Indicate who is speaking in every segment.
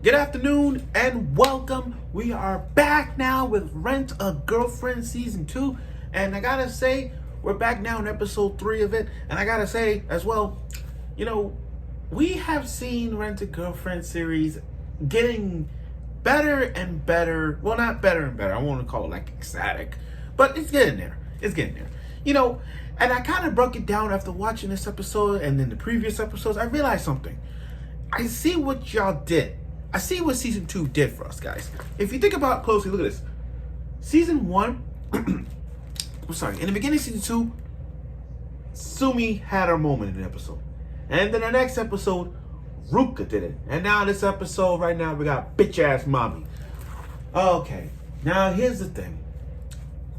Speaker 1: Good afternoon and welcome. We are back now with Rent a Girlfriend Season 2. And I gotta say, we're back now in episode 3 of it. And I gotta say as well, we have seen Rent a Girlfriend series getting better and better. Well, not better and better. I want to call it like ecstatic. But it's getting there. It's getting there. And I kind of broke it down after watching this episode and then the previous episodes. I realized something. I see what y'all did. I see what season 2 did for us, guys. If you think about it closely, look at this. Season 1, I'm sorry, in the beginning of season 2, Sumi had her moment in the episode. And then the next episode, Ruka did it. And now this episode right now, we got bitch-ass Mami. Okay, now here's the thing.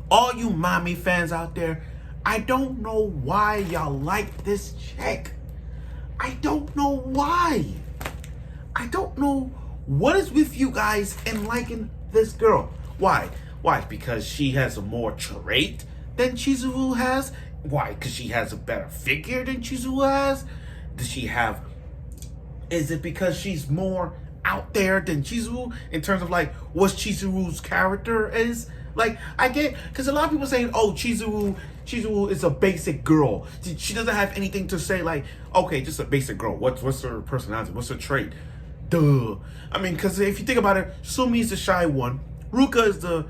Speaker 1: All you Mami fans out there, I don't know why y'all like this chick. I don't know why. I don't know what is with you guys in liking this girl. Why? Why? Because she has a more trait than Chizuru has? Why? Because she has a better figure than Chizuru has? Is it because she's more out there than Chizuru in terms of like what Chizuru's character is? Like, I get, because a lot of people saying, oh, Chizuru is a basic girl. She doesn't have anything to say like, okay, just a basic girl. What's her personality? What's her trait? Duh. I mean, because if you think about it, Sumi's the shy one. Ruka is the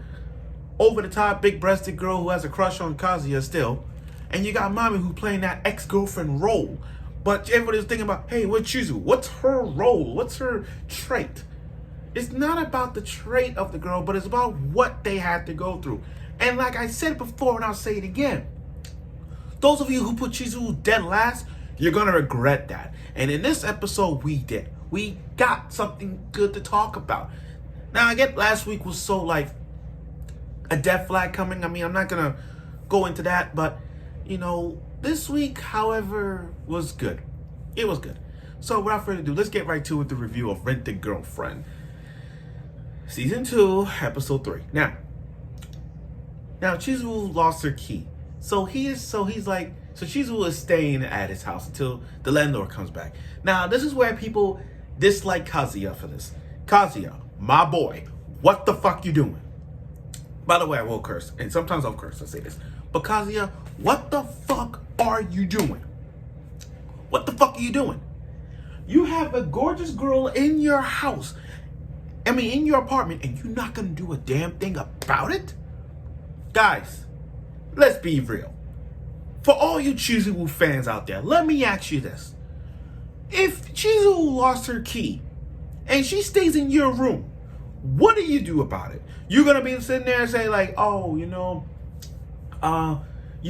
Speaker 1: over-the-top, big-breasted girl who has a crush on Kazuya still. And you got Mami who's playing that ex-girlfriend role. But everybody's thinking about, hey, what's Chizuru? What's her role? What's her trait? It's not about the trait of the girl, but it's about what they had to go through. And like I said before, and I'll say it again, those of you who put Chizuru dead last, you're going to regret that. And in this episode, we did. We got something good to talk about. Now, I get last week was so like a death flag coming. I mean, I'm not going to go into that, but, this week, however, was good. It was good. So without further ado, let's get right to it, the review of Rent a Girlfriend. Season 2, Episode 3. Now, Chizuru lost her key. So Chizuru is staying at his house until the landlord comes back. Now, this is where people dislike Kazuya for this. Kazuya, my boy, what the fuck you doing? By the way, I will curse, and sometimes I'll curse, I say this. But Kazuya, what the fuck are you doing? What the fuck are you doing? You have a gorgeous girl in your house. In your apartment, and you're not gonna do a damn thing about it? Guys, let's be real. For all you Chizuru fans out there, let me ask you this. If Chizuru lost her key, and she stays in your room, what do you do about it? You're gonna be sitting there and say like, oh, you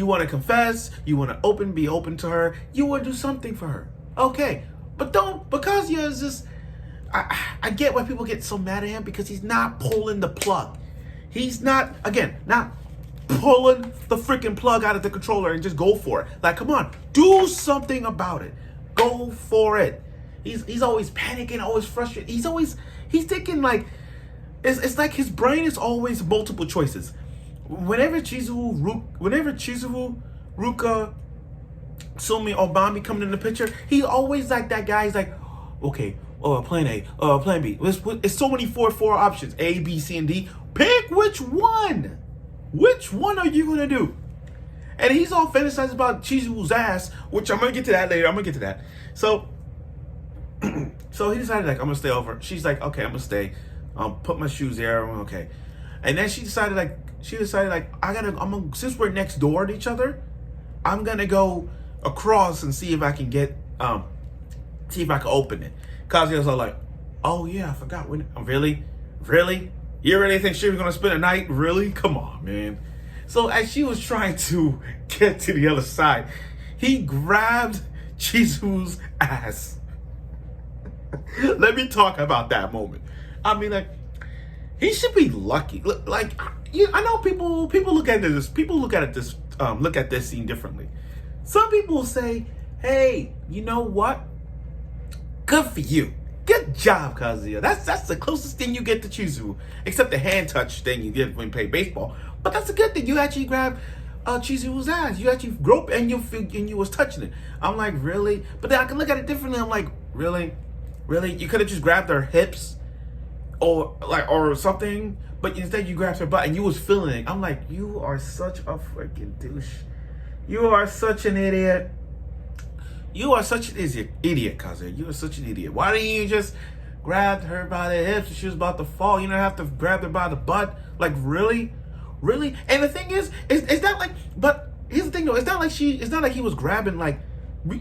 Speaker 1: wanna confess, you wanna be open to her, you wanna do something for her. Okay, but because you're just, I get why people get so mad at him, because he's not pulling the plug. He's not pulling the freaking plug out of the controller and just go for it. Like, come on, do something about it. Go for it. He's always panicking, always frustrated. He's thinking like, it's like his brain is always multiple choices. Whenever Chizuru, Ruka, Sumi, or Mami coming in the picture, he's always like that guy. He's like, okay, plan A, plan B. It's so many 4 options. A, B, C, and D. Pick which one. Which one are you gonna do? And he's all fantasized about Chizuru's ass, which I'm gonna get to that later. So he decided like, I'm gonna stay over. She's like, okay, I'm gonna stay. Put my shoes there. Okay. And then she decided like, since we're next door to each other, I'm gonna go across and see if I can get see if I can open it. Kazuya's all like, oh yeah, I forgot. Really? You really think she was gonna spend a night? Really? Come on, man. So as she was trying to get to the other side, he grabbed Chizuru's ass. Let me talk about that moment. I mean, like, he should be lucky. Like, I know people look at this scene differently. Some people will say, hey, you know what? Good for you. Good job, Kazuya. That's the closest thing you get to Chizuru, except the hand touch thing you get when you play baseball. But that's a good thing. You actually grab Chizuru's ass. You actually groped and you was touching it. I'm like, really? But then I can look at it differently. I'm like, really? You could have just grabbed her hips or something, but instead you grabbed her butt and you was feeling it. I'm like, you are such a freaking douche. You are such an idiot. You are such an idiot, Kazuya. You are such an idiot. Why didn't you just grab her by the hips when she was about to fall? You don't have to grab her by the butt. Like, really? Really? And the thing is not like, but here's the thing though, it's not like he was grabbing like,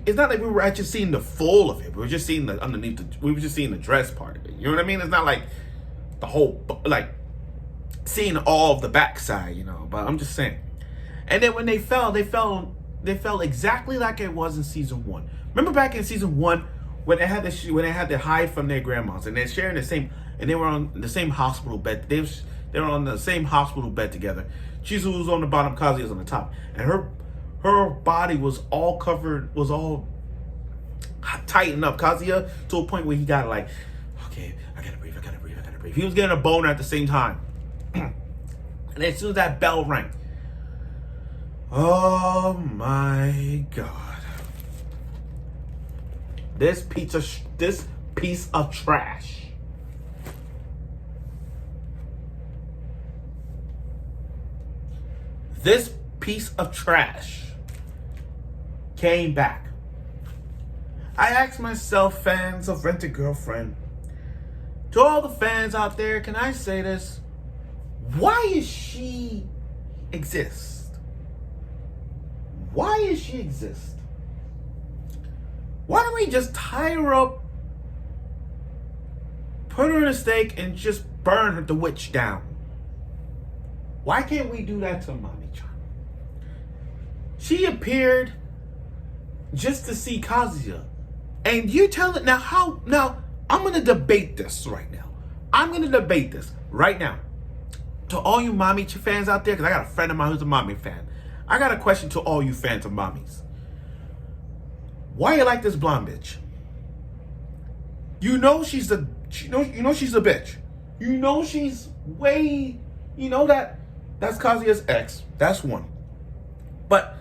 Speaker 1: it's not like we were actually seeing the full of it. We were just seeing the underneath we were just seeing the dress part of it. You know what I mean? It's not like the whole, like, seeing all of the backside, you know, but I'm just saying. And then when they fell exactly like it was in season 1. Remember back in season 1 when they had to hide from their grandmas and they're sharing the same, and they were on the same hospital bed. They were on the same hospital bed together. Chizu was on the bottom, Kazuya was on the top, and her body was all covered, was all tightened up. Kazuya to a point where he got like, okay, I gotta breathe. He was getting a boner at the same time. And as soon as that bell rang, oh my God, this piece of trash. This piece of trash came back. I asked myself, fans of Rent a Girlfriend, to all the fans out there, can I say this? Why does she exist? Why does she exist? Why don't we just tie her up, put her in a stake, and just burn the witch down? Why can't we do that to Mami-chan? She appeared just to see Kazuya. And you tell it now I'm gonna debate this right now. I'm gonna debate this right now. To all you Mami fans out there, because I got a friend of mine who's a Mami fan. I got a question to all you fans of Mamis. Why you like this blonde bitch? You know she's a bitch. You know she's way, you know that's Kazuya's ex. That's one. But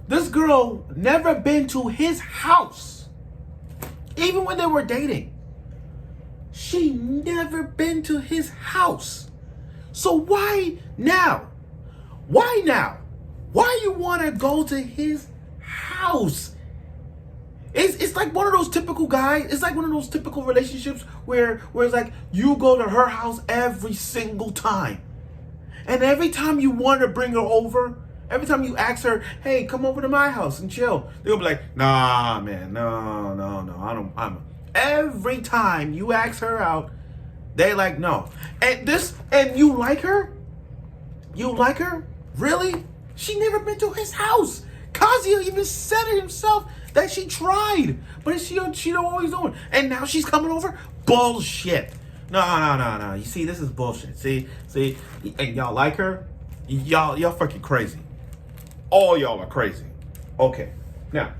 Speaker 1: this girl never been to his house. Even when they were dating. She never been to his house. So why now? Why now? Why you want to go to his house? It's like one of those typical guys. It's like one of those typical relationships where it's like you go to her house every single time. And every time you want to bring her over, every time you ask her, hey, come over to my house and chill, they'll be like, nah, man, no, every time you ask her out, they like, no. And you like her? You like her? Really? She never been to his house. Kazuya even said it himself that she tried, but she don't always do it. And now she's coming over? Bullshit. No. You see, this is bullshit. See, and y'all like her? Y'all fucking crazy. All y'all are crazy. Okay, now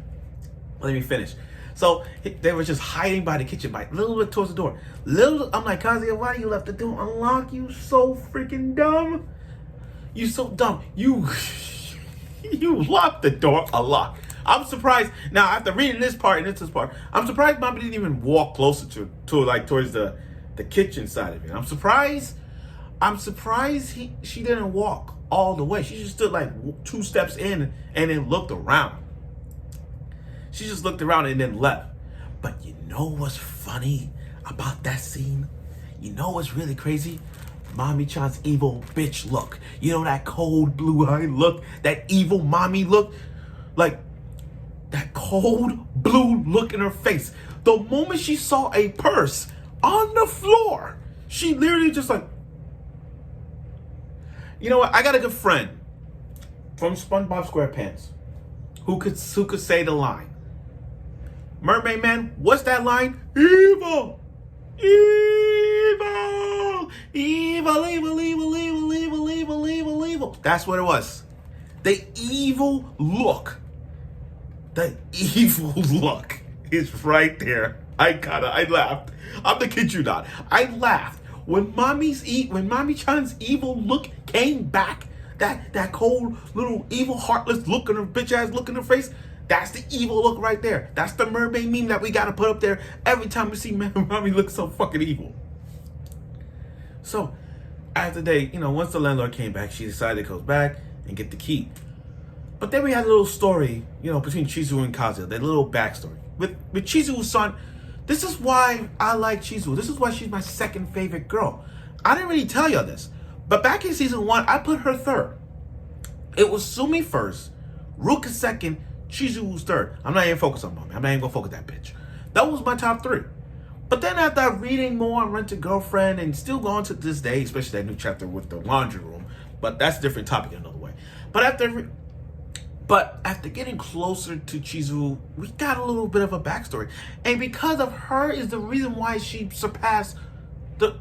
Speaker 1: let me finish. So they were just hiding by the kitchen, by a little bit towards the door. I'm like, Kazuya, why you left the door unlocked? You so freaking dumb. You so dumb. You locked the door unlocked. I'm surprised. Now, after reading this part and this part, I'm surprised Mami didn't even walk closer to like towards the kitchen side of it. I'm surprised she didn't walk all the way. She just stood like 2 steps in and then looked around. She just looked around and then left. But you know what's funny about that scene? You know what's really crazy? Mami-chan's evil bitch look. You know that cold blue-eyed look? That evil Mami look? Like, that cold blue look in her face. The moment she saw a purse on the floor, she literally just like, you know what? I got a good friend from SpongeBob SquarePants who could say the line. Mermaid Man, what's that line? Evil! Evil! Evil, evil, evil, evil, evil, evil, evil, evil. That's what it was. The evil look. The evil look is right there. I laughed. I'm the kid you not. I laughed. When Mami-chan's evil look came back, that cold little evil heartless look in her bitch ass look in her face, that's the evil look right there. That's the mermaid meme that we gotta put up there every time we see Mami look so fucking evil. So after once the landlord came back, she decided to go back and get the key. But then we had a little story, between Chizu and Kazuya, that little backstory. With Chizu's son, this is why I like Chizu. This is why she's my second favorite girl. I didn't really tell y'all this, but back in season 1, I put her third. It was Sumi first, Ruka second, Chizu was third. I'm not even focused on Mami. I'm not even gonna focus on that bitch. That was my top 3. But then after reading more on Rent a Girlfriend and still going to this day, especially that new chapter with the laundry room, but that's a different topic another way. But after getting closer to Chizu, we got a little bit of a backstory. And because of her is the reason why she surpassed the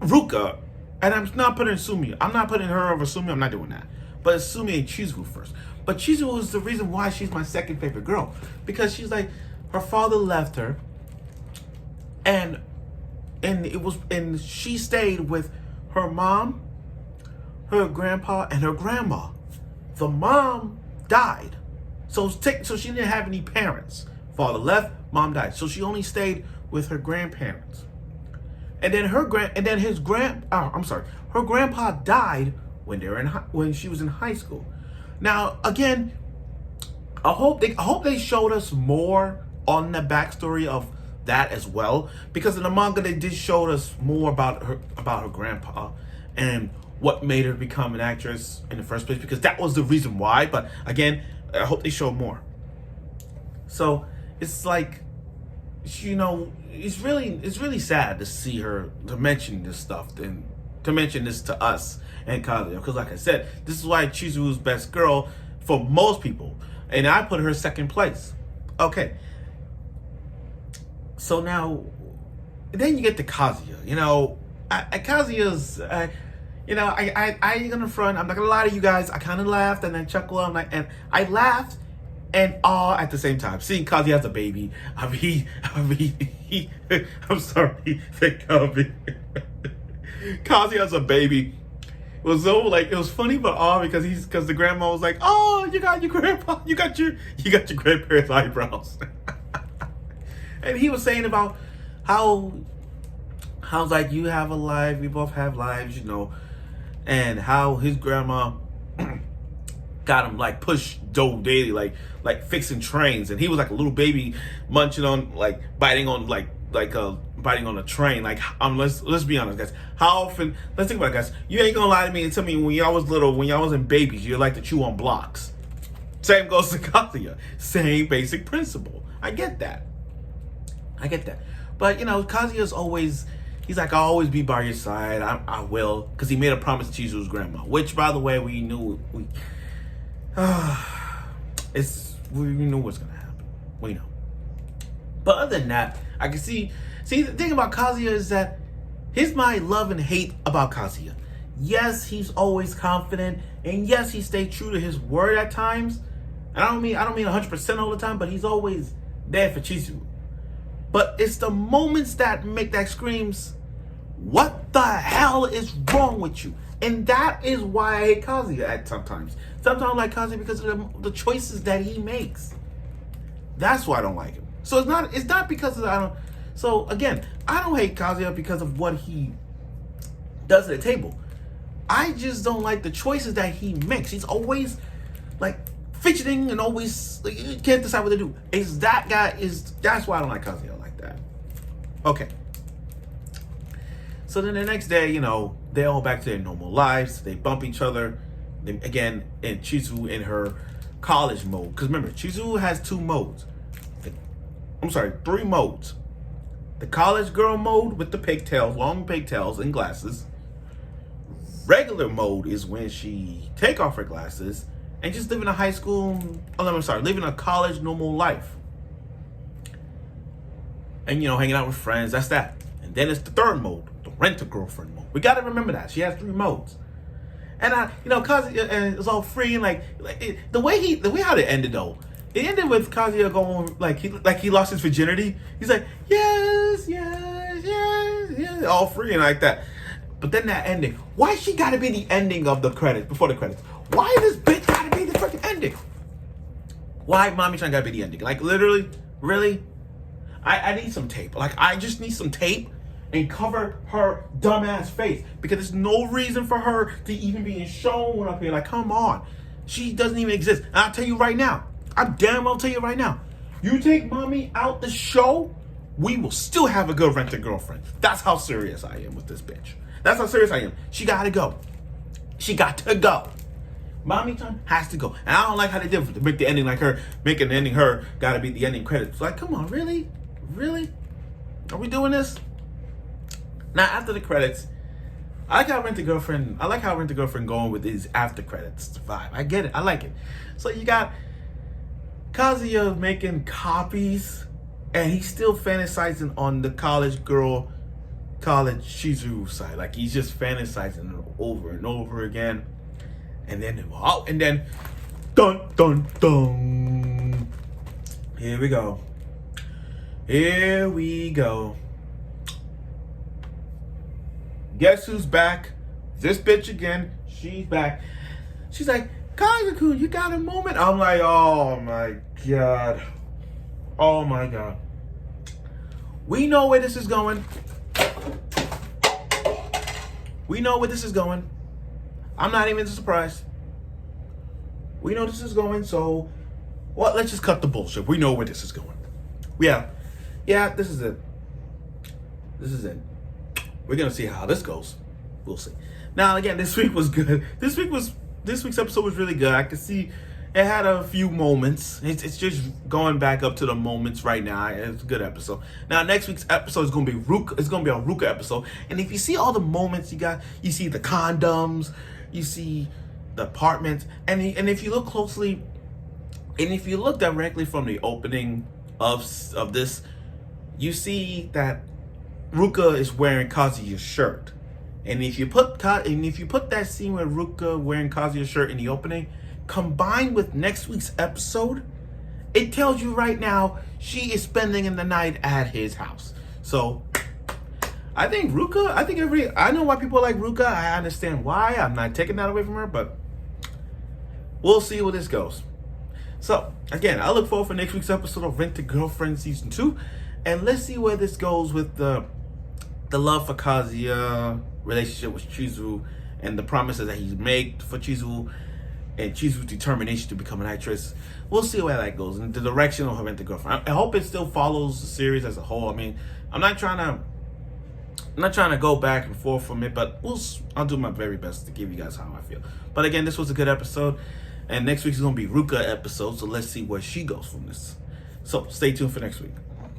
Speaker 1: Ruka. And I'm not putting Sumi. I'm not putting her over Sumi. I'm not doing that. But it's Sumi and Chizu first. But Chizu is the reason why she's my second favorite girl. Because she's like, her father left her. And she stayed with her mom, her grandpa, and her grandma. The mom died, so she didn't have any parents. Father left, mom died, so she only stayed with her grandparents. And then her grandpa died when she was in high school. Now again, I hope they showed us more on the backstory of that as well, because in the manga they did show us more about her grandpa and what made her become an actress in the first place, because that was the reason why. But again, I hope they show more. So it's like, it's really sad to see her, to mention this stuff and to mention this to us and Kazuya, because like I said, this is why Chizu's best girl for most people, and I put her second place. Okay. So now, then you get to Kazuya. Kazuya's, I ain't gonna front. I'm not gonna lie to you guys. I kind of laughed and I chuckled. And I laughed and awe at the same time. Seeing Kazuya as a baby. I'm sorry. Kazuya as a baby was so it was funny but awe, because the grandma was like, oh, you got your grandpa, you got your grandparents' eyebrows. And he was saying about how like, you have a life, we both have lives, and how his grandma got him like push dough daily, like fixing trains, and he was like a little baby munching on biting on a train. Let's be honest, guys. How often? Let's think about it, guys. You ain't gonna lie to me and tell me when y'all was little, when y'all wasn't babies, you like to chew on blocks. Same goes to Kazuya. Same basic principle. I get that. But Kazuya's always, he's like, I'll always be by your side. I will, because he made a promise to Chizu's grandma, which, by the way, we knew we knew what's gonna happen. We know. But other than that, I can see the thing about Kazuya is that here's my love and hate about Kazuya. Yes, he's always confident, and yes, he stayed true to his word at times. And I don't mean 100% all the time, but he's always there for Chizu. But it's the moments that screams, what the hell is wrong with you? And that is why I hate Kazuya at sometimes. Sometimes I like Kazuya because of the choices that he makes. That's why I don't like him. So it's not because I don't. So again, I don't hate Kazuya because of what he does at the table. I just don't like the choices that he makes. He's always like fidgeting and always you can't decide what to do. That's why I don't like Kazuya like that. Okay. So then the next day, they're all back to their normal lives. They bump each other. Again, and Chizu in her college mode. Because remember, Chizu has 2 modes. 3 modes. The college girl mode with the pigtails, long pigtails and glasses. Regular mode is when she take off her glasses and just living living a college normal life. And hanging out with friends, that's that. And then it's the 3rd mode, the rent-a-girlfriend mode. We gotta remember that. She has 3 modes. And Kazuya, and it's all free, and the way how it ended though. It ended with Kazuya going he lost his virginity. He's like, yes, all free and like that. But then that ending, why she gotta be the ending of the credits, before the credits? Why this bitch gotta be the freaking ending? Why Mami-chan gotta be the ending? Literally, really? I need some tape. I just need some tape and cover her dumbass face, because there's no reason for her to even be shown up here. Like, come on. She doesn't even exist. And I'll tell you right now, I damn well tell you right now, you take Mami out the show, we will still have a good Rent-A-Girlfriend. That's how serious I am with this bitch. That's how serious I am. She gotta go. She got to go. Mami-chan has to go. And I don't like how they did it. Make the ending like her, making the ending her, gotta be the ending credits. Like, come on, really? Really? Are we doing this? Now, after the credits, I like how Rent-A-Girlfriend going with these after credits vibe. I get it. I like it. So you got Kazuya making copies, and he's still fantasizing on the college Shizu side. Like, he's just fantasizing over and over again. And then, dun, dun, dun. Here we go. Here we go. Guess who's back? This bitch again. She's back. She's like, Kazuya, you got a moment? I'm like, oh my God. Oh my God. We know where this is going. We know where this is going. I'm not even surprised. We know this is going, so well, let's just cut the bullshit. We know where this is going. Yeah, this is it. This is it. We're gonna see how this goes. We'll see. Now, again, this week was good. This week's episode was really good. I could see it had a few moments. It's just going back up to the moments right now. It's a good episode. Now, next week's episode is gonna be Ruka. It's gonna be a Ruka episode. And if you see all the moments you see the condoms, you see the apartments, and if you look closely, and if you look directly from the opening of this, you see that Ruka is wearing Kazuya's shirt. And if you put that scene with Ruka wearing Kazuya's shirt in the opening, combined with next week's episode, it tells you right now she is spending the night at his house. So I think Ruka, I know why people like Ruka. I understand why. I'm not taking that away from her, but we'll see where this goes. So again, I look forward for next week's episode of Rent-A-Girlfriend Season 2. And let's see where this goes with the love for Kazuya, relationship with Chizu, and the promises that he's made for Chizu, and Chizu's determination to become an actress. We'll see where that goes, and the direction of her Rent-A-Girlfriend. I hope it still follows the series as a whole. I mean, I'm not trying to go back and forth from it, but I'll do my very best to give you guys how I feel. But again, this was a good episode, and next week is going to be Ruka episode, so let's see where she goes from this. So stay tuned for next week.